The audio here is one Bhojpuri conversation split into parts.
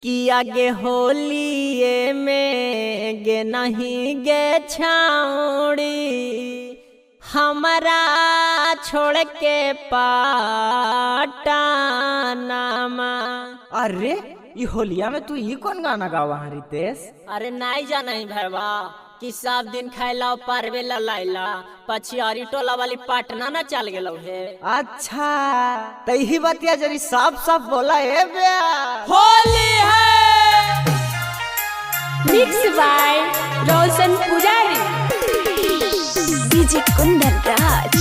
कि आगे होलिए में गे नहीं गे छाउड़ी हमारा छोड़ के पाटानामा। अरे ये होलिया में तू ये कौन गाना गावा है रितेश? अरे नहीं जाना ही भैया कि सब दिन खैला पारवे लाइला पछियारी टोला वाली पाटना ना चल गेलो है। अच्छा तो यही बतिया जरी साफ साफ बोला है बे। होली है मिक्स बाय रोशन पुजारी डीजे कुंदन राज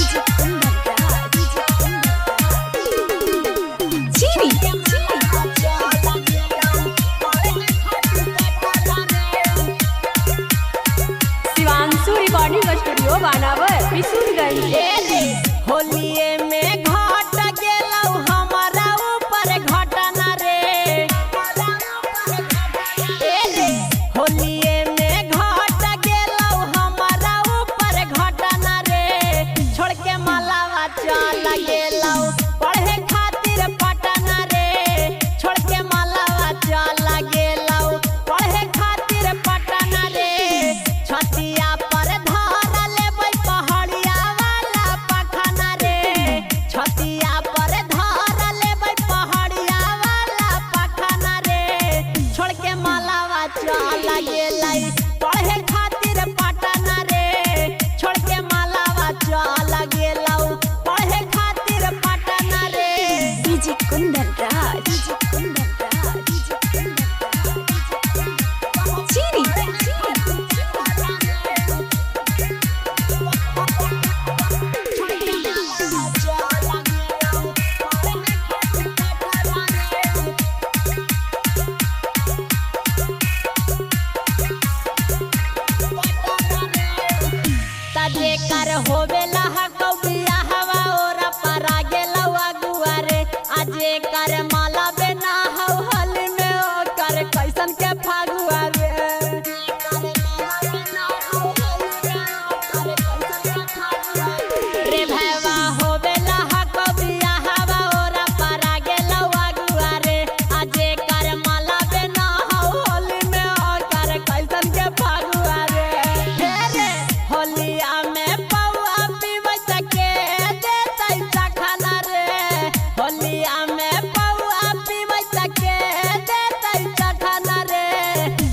चीनी शिवांशु रिकॉर्डिंग स्टूडियो बानावर विशुनगंज। होलिए में घट गेलौ हमारा ऊपर घटना रे। होलिए में घट गेलौ हमारा ऊपर घटना रे। छोड़ के मलावा चल गेलौ पढ़े खातिर पटना रे। छोड़ के मलावा चल गेलौ पढ़े खातिर पटना रे। छतिया पर धर लेबै पहाड़िया वाला पखना रे। छतिया पर धर लेबै पहाड़िया वाला पखना रे। छोड़ के मलावा चल गेलै पढ़े खातिर पटना रे। छोड़ के मलावा चल गेलौ पढ़े खातिर पटना रे। डीजे कुंदन राज चीनी जेकर होवेला हकौबिया हवा ओरा परा गेलौ अगुआ रे। आ जेकर माला बेना हौ हल में ओकर कैसन के फागुआ रे। रे भैया होवेला हकौबिया हवा ओरा परा गेलौ अगुआ रे। आ जेकर माला बेना हौ हल में ओकर कैसन के फागुआ रे। हे रे होलिया में पौआ पीबै सके देतै चखना रे। होलिया में पौआ पीबै सके देतै चखना रे।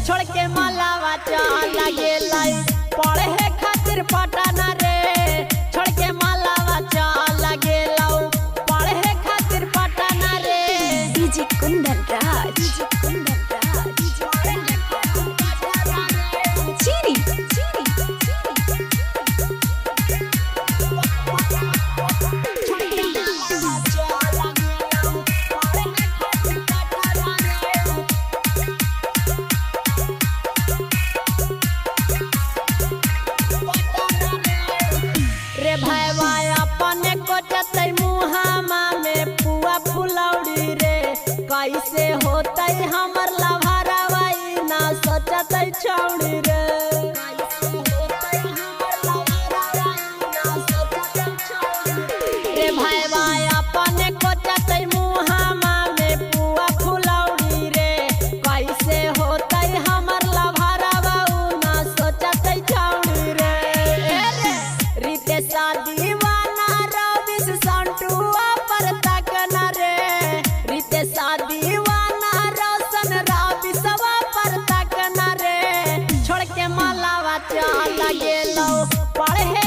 छोड़ के मलावा चल गेलै पढ़े खातिर पटना रे। छोड़ के मलावा चल गेलौ पढ़े खातिर पटना रे। डीजे कुंदन राज चीनी रे भैया अपने कोचतै मुहामा में पुआ फुलौड़ी रे। कैसे होतै हमर लभारवा ई ना सोचतै छौड़ी रे। रे भैया अपने कोचतै मुहामा में पुआ फुलौड़ी रे। कैसे होतै हमर लभारवा ऊ ना सोचतै छौड़ी रे। रीते दीवाना रविश संटुआ पर तकना रे। रीते दीवाना रोशन रविशवा पर तकना रे। छोड़ के मलावा चल गेलौ पढ़े